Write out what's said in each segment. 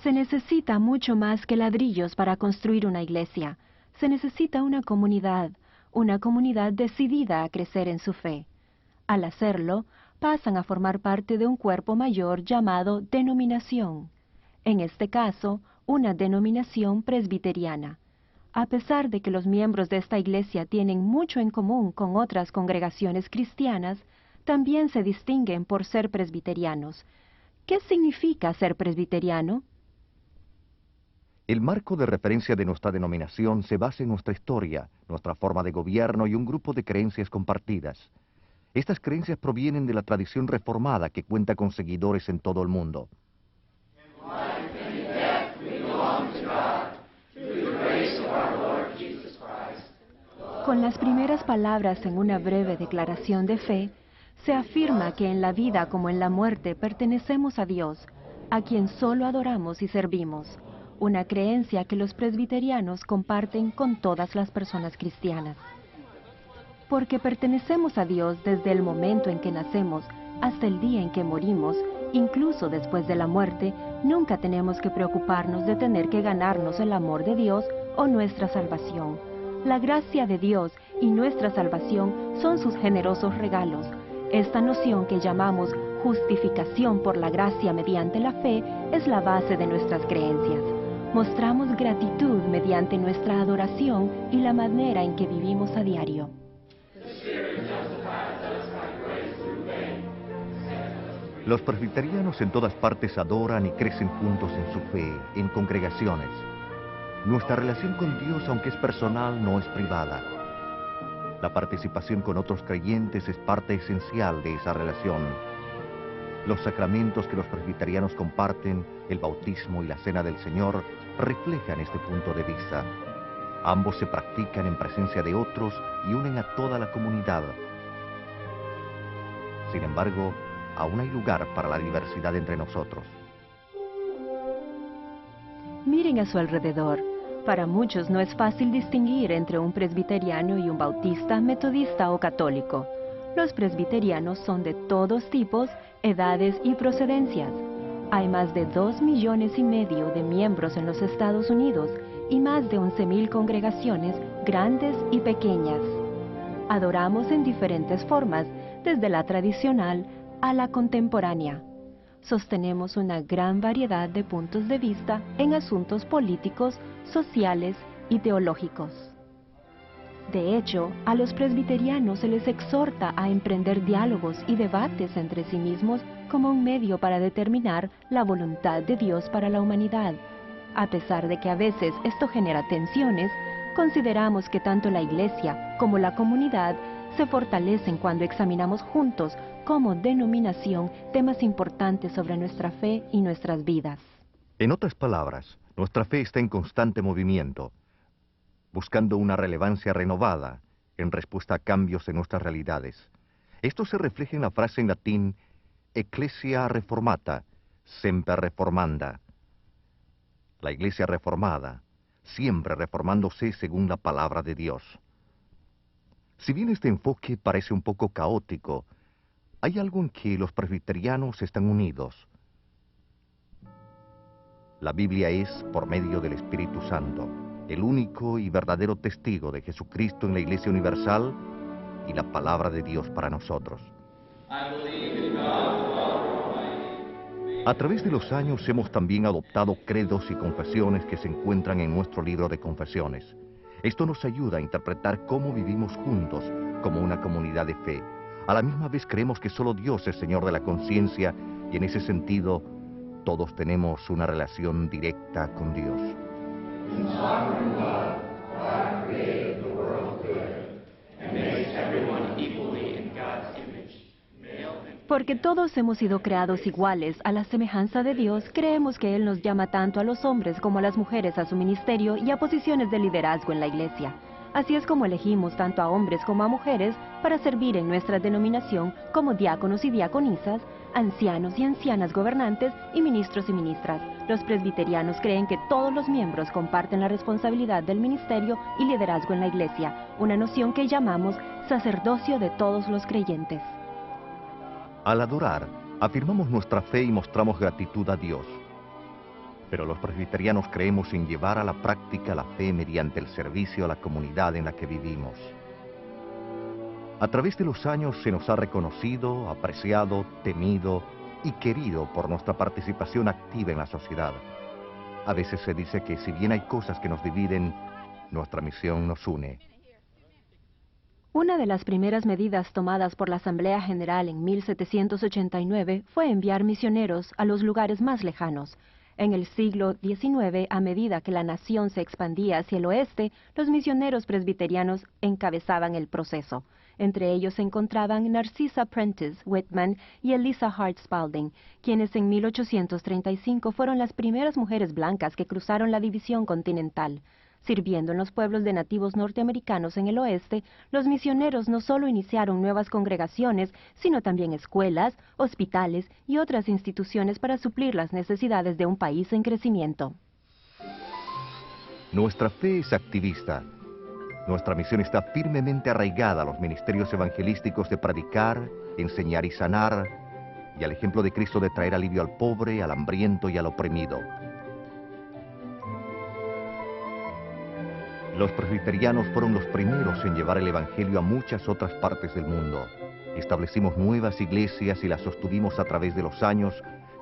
Se necesita mucho más que ladrillos para construir una iglesia. Se necesita una comunidad decidida a crecer en su fe. Al hacerlo, pasan a formar parte de un cuerpo mayor llamado denominación. En este caso, una denominación presbiteriana. A pesar de que los miembros de esta iglesia tienen mucho en común con otras congregaciones cristianas, también se distinguen por ser presbiterianos. ¿Qué significa ser presbiteriano? El marco de referencia de nuestra denominación se basa en nuestra historia, nuestra forma de gobierno y un grupo de creencias compartidas. Estas creencias provienen de la tradición reformada que cuenta con seguidores en todo el mundo. Con las primeras palabras en una breve declaración de fe, se afirma que en la vida como en la muerte pertenecemos a Dios, a quien solo adoramos y servimos. Una creencia que los presbiterianos comparten con todas las personas cristianas. Porque pertenecemos a Dios desde el momento en que nacemos hasta el día en que morimos, incluso después de la muerte, nunca tenemos que preocuparnos de tener que ganarnos el amor de Dios o nuestra salvación. La gracia de Dios y nuestra salvación son sus generosos regalos. Esta noción que llamamos justificación por la gracia mediante la fe es la base de nuestras creencias. Mostramos gratitud mediante nuestra adoración y la manera en que vivimos a diario. Los presbiterianos en todas partes adoran y crecen juntos en su fe, en congregaciones. Nuestra relación con Dios, aunque es personal, no es privada. La participación con otros creyentes es parte esencial de esa relación. Los sacramentos que los presbiterianos comparten, el bautismo y la cena del Señor, reflejan este punto de vista. Ambos se practican en presencia de otros y unen a toda la comunidad. Sin embargo, aún hay lugar para la diversidad entre nosotros. Miren a su alrededor. Para muchos no es fácil distinguir entre un presbiteriano y un bautista, metodista o católico. Los presbiterianos son de todos tipos, edades y procedencias. Hay más de 2,5 millones de miembros en los Estados Unidos y más de 11,000 congregaciones grandes y pequeñas. Adoramos en diferentes formas, desde la tradicional a la contemporánea. Sostenemos una gran variedad de puntos de vista en asuntos políticos, sociales y teológicos. De hecho, a los presbiterianos se les exhorta a emprender diálogos y debates entre sí mismos como un medio para determinar la voluntad de Dios para la humanidad. A pesar de que a veces esto genera tensiones, consideramos que tanto la Iglesia como la comunidad se fortalecen cuando examinamos juntos como denominación temas importantes sobre nuestra fe y nuestras vidas. En otras palabras, nuestra fe está en constante movimiento, buscando una relevancia renovada en respuesta a cambios en nuestras realidades. Esto se refleja en la frase en latín Ecclesia reformata, semper reformanda. La Iglesia reformada, siempre reformándose según la palabra de Dios. Si bien este enfoque parece un poco caótico, hay algo en que los presbiterianos están unidos. La Biblia es, por medio del Espíritu Santo, el único y verdadero testigo de Jesucristo en la Iglesia Universal y la palabra de Dios para nosotros. A través de los años hemos también adoptado credos y confesiones que se encuentran en nuestro libro de confesiones. Esto nos ayuda a interpretar cómo vivimos juntos como una comunidad de fe. A la misma vez creemos que solo Dios es Señor de la conciencia y en ese sentido todos tenemos una relación directa con Dios. Porque todos hemos sido creados iguales a la semejanza de Dios, creemos que Él nos llama tanto a los hombres como a las mujeres a su ministerio y a posiciones de liderazgo en la Iglesia. Así es como elegimos tanto a hombres como a mujeres para servir en nuestra denominación como diáconos y diaconisas, ancianos y ancianas gobernantes y ministros y ministras. Los presbiterianos creen que todos los miembros comparten la responsabilidad del ministerio y liderazgo en la Iglesia, una noción que llamamos sacerdocio de todos los creyentes. Al adorar, afirmamos nuestra fe y mostramos gratitud a Dios. Pero los presbiterianos creemos en llevar a la práctica la fe mediante el servicio a la comunidad en la que vivimos. A través de los años se nos ha reconocido, apreciado, temido y querido por nuestra participación activa en la sociedad. A veces se dice que si bien hay cosas que nos dividen, nuestra misión nos une. Una de las primeras medidas tomadas por la Asamblea General en 1789 fue enviar misioneros a los lugares más lejanos. En el siglo XIX, a medida que la nación se expandía hacia el oeste, los misioneros presbiterianos encabezaban el proceso. Entre ellos se encontraban Narcissa Prentice Whitman y Eliza Hart Spalding, quienes en 1835 fueron las primeras mujeres blancas que cruzaron la división continental. Sirviendo en los pueblos de nativos norteamericanos en el oeste, los misioneros no solo iniciaron nuevas congregaciones, sino también escuelas, hospitales y otras instituciones para suplir las necesidades de un país en crecimiento. Nuestra fe es activista. Nuestra misión está firmemente arraigada a los ministerios evangelísticos de predicar, enseñar y sanar, y al ejemplo de Cristo de traer alivio al pobre, al hambriento y al oprimido. Los presbiterianos fueron los primeros en llevar el Evangelio a muchas otras partes del mundo. Establecimos nuevas iglesias y las sostuvimos a través de los años,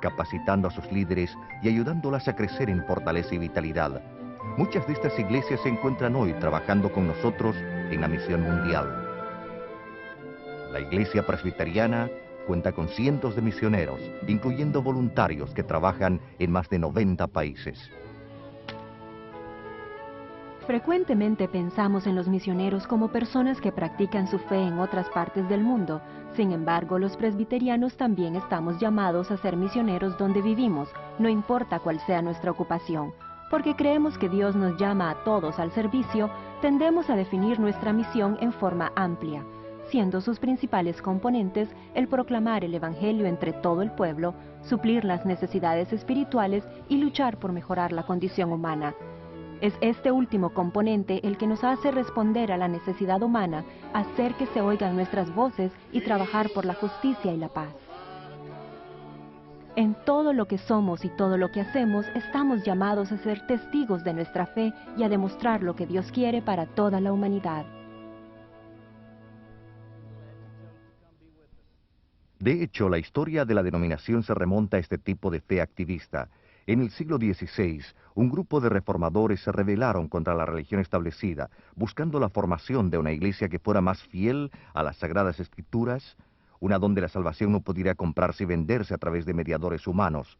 capacitando a sus líderes y ayudándolas a crecer en fortaleza y vitalidad. Muchas de estas iglesias se encuentran hoy trabajando con nosotros en la misión mundial. La Iglesia Presbiteriana cuenta con cientos de misioneros, incluyendo voluntarios que trabajan en más de 90 países. Frecuentemente pensamos en los misioneros como personas que practican su fe en otras partes del mundo. Sin embargo, los presbiterianos también estamos llamados a ser misioneros donde vivimos, no importa cuál sea nuestra ocupación. Porque creemos que Dios nos llama a todos al servicio, tendemos a definir nuestra misión en forma amplia, siendo sus principales componentes el proclamar el Evangelio entre todo el pueblo, suplir las necesidades espirituales y luchar por mejorar la condición humana. Es este último componente el que nos hace responder a la necesidad humana, hacer que se oigan nuestras voces y trabajar por la justicia y la paz. En todo lo que somos y todo lo que hacemos, estamos llamados a ser testigos de nuestra fe y a demostrar lo que Dios quiere para toda la humanidad. De hecho, la historia de la denominación se remonta a este tipo de fe activista. En el siglo XVI, un grupo de reformadores se rebelaron contra la religión establecida, buscando la formación de una iglesia que fuera más fiel a las Sagradas Escrituras, una donde la salvación no pudiera comprarse y venderse a través de mediadores humanos.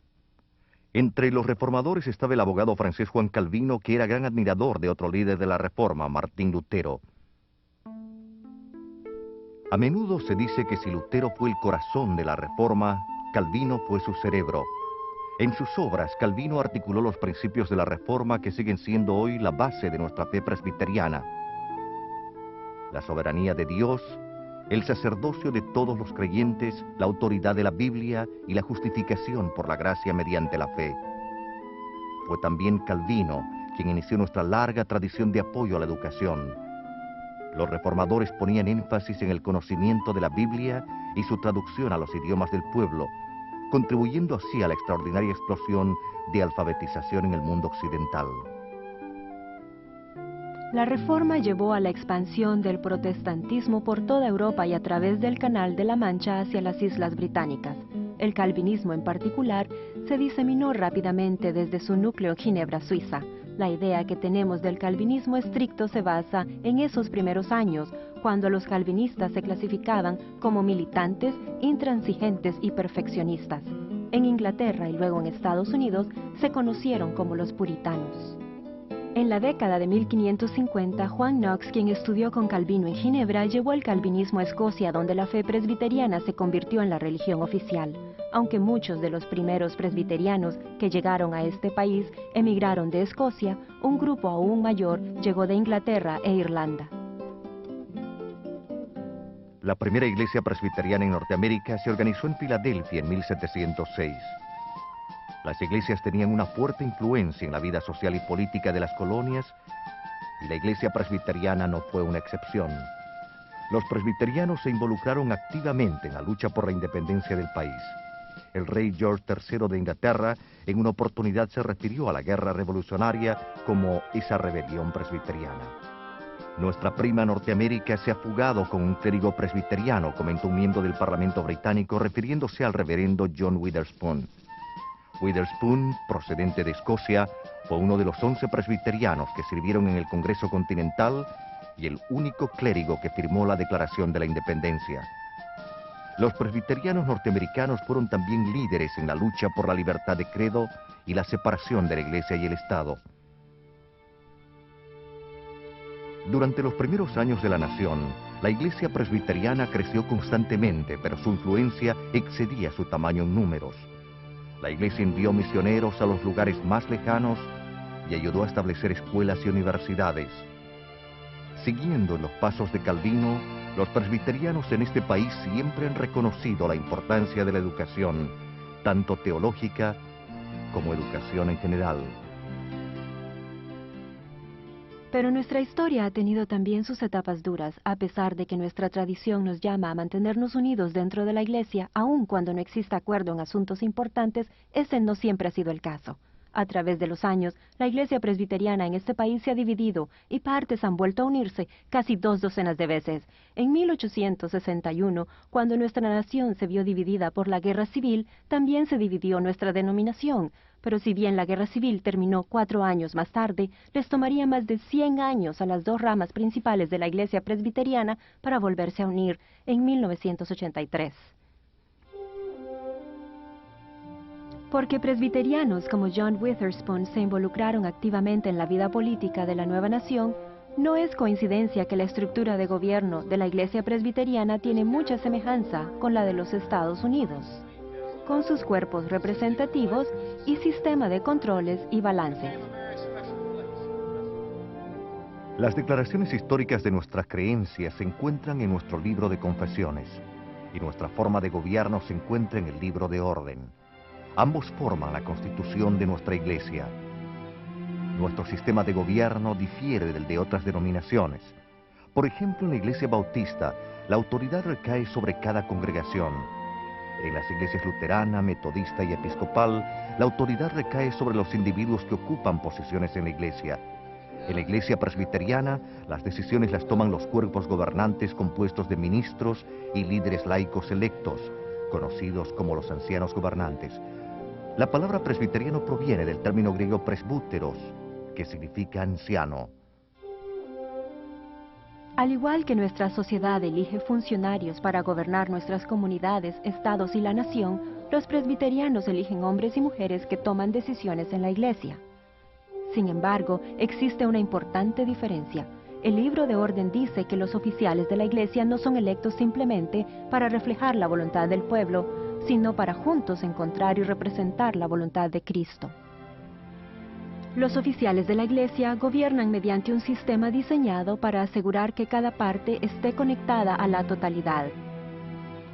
Entre los reformadores estaba el abogado francés Juan Calvino, que era gran admirador de otro líder de la Reforma, Martín Lutero. A menudo se dice que si Lutero fue el corazón de la Reforma, Calvino fue su cerebro. En sus obras, Calvino articuló los principios de la Reforma que siguen siendo hoy la base de nuestra fe presbiteriana. La soberanía de Dios, el sacerdocio de todos los creyentes, la autoridad de la Biblia y la justificación por la gracia mediante la fe. Fue también Calvino quien inició nuestra larga tradición de apoyo a la educación. Los reformadores ponían énfasis en el conocimiento de la Biblia y su traducción a los idiomas del pueblo, contribuyendo así a la extraordinaria explosión de alfabetización en el mundo occidental. La Reforma llevó a la expansión del protestantismo por toda Europa y a través del Canal de la Mancha hacia las Islas Británicas. El calvinismo en particular se diseminó rápidamente desde su núcleo en Ginebra, Suiza. La idea que tenemos del calvinismo estricto se basa en esos primeros años, cuando los calvinistas se clasificaban como militantes, intransigentes y perfeccionistas. En Inglaterra y luego en Estados Unidos se conocieron como los puritanos. En la década de 1550, Juan Knox, quien estudió con Calvino en Ginebra, llevó el calvinismo a Escocia, donde la fe presbiteriana se convirtió en la religión oficial. Aunque muchos de los primeros presbiterianos que llegaron a este país emigraron de Escocia, un grupo aún mayor llegó de Inglaterra e Irlanda. La primera iglesia presbiteriana en Norteamérica se organizó en Filadelfia en 1706. Las iglesias tenían una fuerte influencia en la vida social y política de las colonias, y la iglesia presbiteriana no fue una excepción. Los presbiterianos se involucraron activamente en la lucha por la independencia del país. El rey George III de Inglaterra en una oportunidad se refirió a la guerra revolucionaria como esa rebelión presbiteriana. Nuestra prima Norteamérica se ha fugado con un clérigo presbiteriano, comentó un miembro del Parlamento británico refiriéndose al reverendo John Witherspoon. Witherspoon, procedente de Escocia, fue uno de los 11 presbiterianos que sirvieron en el Congreso Continental y el único clérigo que firmó la Declaración de la Independencia. Los presbiterianos norteamericanos fueron también líderes en la lucha por la libertad de credo y la separación de la Iglesia y el Estado. Durante los primeros años de la nación, la Iglesia presbiteriana creció constantemente, pero su influencia excedía su tamaño en números. La Iglesia envió misioneros a los lugares más lejanos y ayudó a establecer escuelas y universidades. Siguiendo en los pasos de Calvino, los presbiterianos en este país siempre han reconocido la importancia de la educación, tanto teológica como educación en general. Pero nuestra historia ha tenido también sus etapas duras, a pesar de que nuestra tradición nos llama a mantenernos unidos dentro de la Iglesia, aun cuando no exista acuerdo en asuntos importantes, ese no siempre ha sido el caso. A través de los años, la Iglesia presbiteriana en este país se ha dividido y partes han vuelto a unirse casi 2 docenas de veces. En 1861, cuando nuestra nación se vio dividida por la Guerra Civil, también se dividió nuestra denominación. Pero si bien la Guerra Civil terminó 4 años más tarde, les tomaría más de 100 años a las 2 ramas principales de la Iglesia presbiteriana para volverse a unir en 1983. Porque presbiterianos como John Witherspoon se involucraron activamente en la vida política de la nueva nación, no es coincidencia que la estructura de gobierno de la Iglesia presbiteriana tiene mucha semejanza con la de los Estados Unidos, con sus cuerpos representativos y sistema de controles y balances. Las declaraciones históricas de nuestras creencias se encuentran en nuestro libro de confesiones, y nuestra forma de gobierno se encuentra en el libro de orden. Ambos forman la constitución de nuestra Iglesia. Nuestro sistema de gobierno difiere del de otras denominaciones. Por ejemplo, en la Iglesia Bautista, la autoridad recae sobre cada congregación. En las iglesias luterana, metodista y episcopal, la autoridad recae sobre los individuos que ocupan posiciones en la Iglesia. En la Iglesia presbiteriana, las decisiones las toman los cuerpos gobernantes compuestos de ministros y líderes laicos electos, conocidos como los ancianos gobernantes. La palabra presbiteriano proviene del término griego presbúteros, que significa anciano. Al igual que nuestra sociedad elige funcionarios para gobernar nuestras comunidades, estados y la nación, los presbiterianos eligen hombres y mujeres que toman decisiones en la Iglesia. Sin embargo, existe una importante diferencia. El libro de orden dice que los oficiales de la Iglesia no son electos simplemente para reflejar la voluntad del pueblo, sino para juntos encontrar y representar la voluntad de Cristo. Los oficiales de la Iglesia gobiernan mediante un sistema diseñado para asegurar que cada parte esté conectada a la totalidad.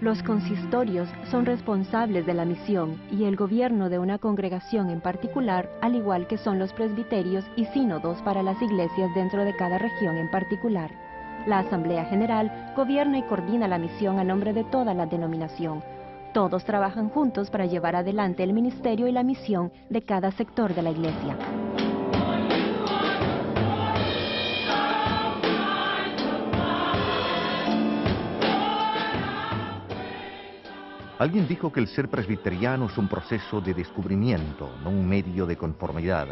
Los consistorios son responsables de la misión y el gobierno de una congregación en particular, al igual que son los presbiterios y sínodos para las iglesias dentro de cada región en particular. La Asamblea General gobierna y coordina la misión a nombre de toda la denominación. Todos trabajan juntos para llevar adelante el ministerio y la misión de cada sector de la Iglesia. Alguien dijo que el ser presbiteriano es un proceso de descubrimiento, no un medio de conformidad.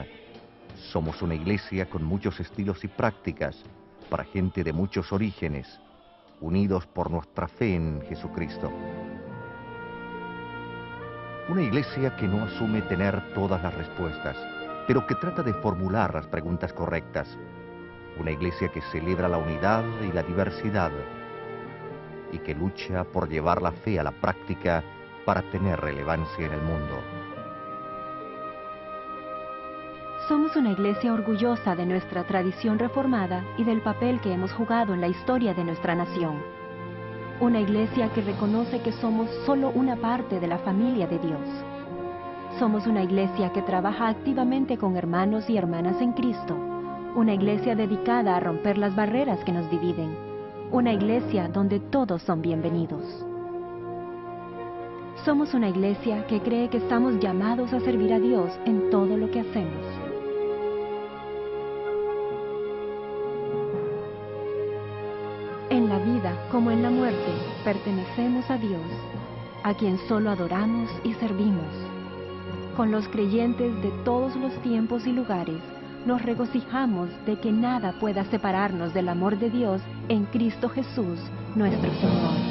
Somos una iglesia con muchos estilos y prácticas, para gente de muchos orígenes, unidos por nuestra fe en Jesucristo. Una iglesia que no asume tener todas las respuestas, pero que trata de formular las preguntas correctas. Una iglesia que celebra la unidad y la diversidad, y que lucha por llevar la fe a la práctica para tener relevancia en el mundo. Somos una iglesia orgullosa de nuestra tradición reformada y del papel que hemos jugado en la historia de nuestra nación. Una iglesia que reconoce que somos solo una parte de la familia de Dios. Somos una iglesia que trabaja activamente con hermanos y hermanas en Cristo. Una iglesia dedicada a romper las barreras que nos dividen. Una iglesia donde todos son bienvenidos. Somos una iglesia que cree que estamos llamados a servir a Dios en todo lo que hacemos. En la vida como en la muerte, pertenecemos a Dios, a quien solo adoramos y servimos. Con los creyentes de todos los tiempos y lugares, nos regocijamos de que nada pueda separarnos del amor de Dios en Cristo Jesús, nuestro Señor.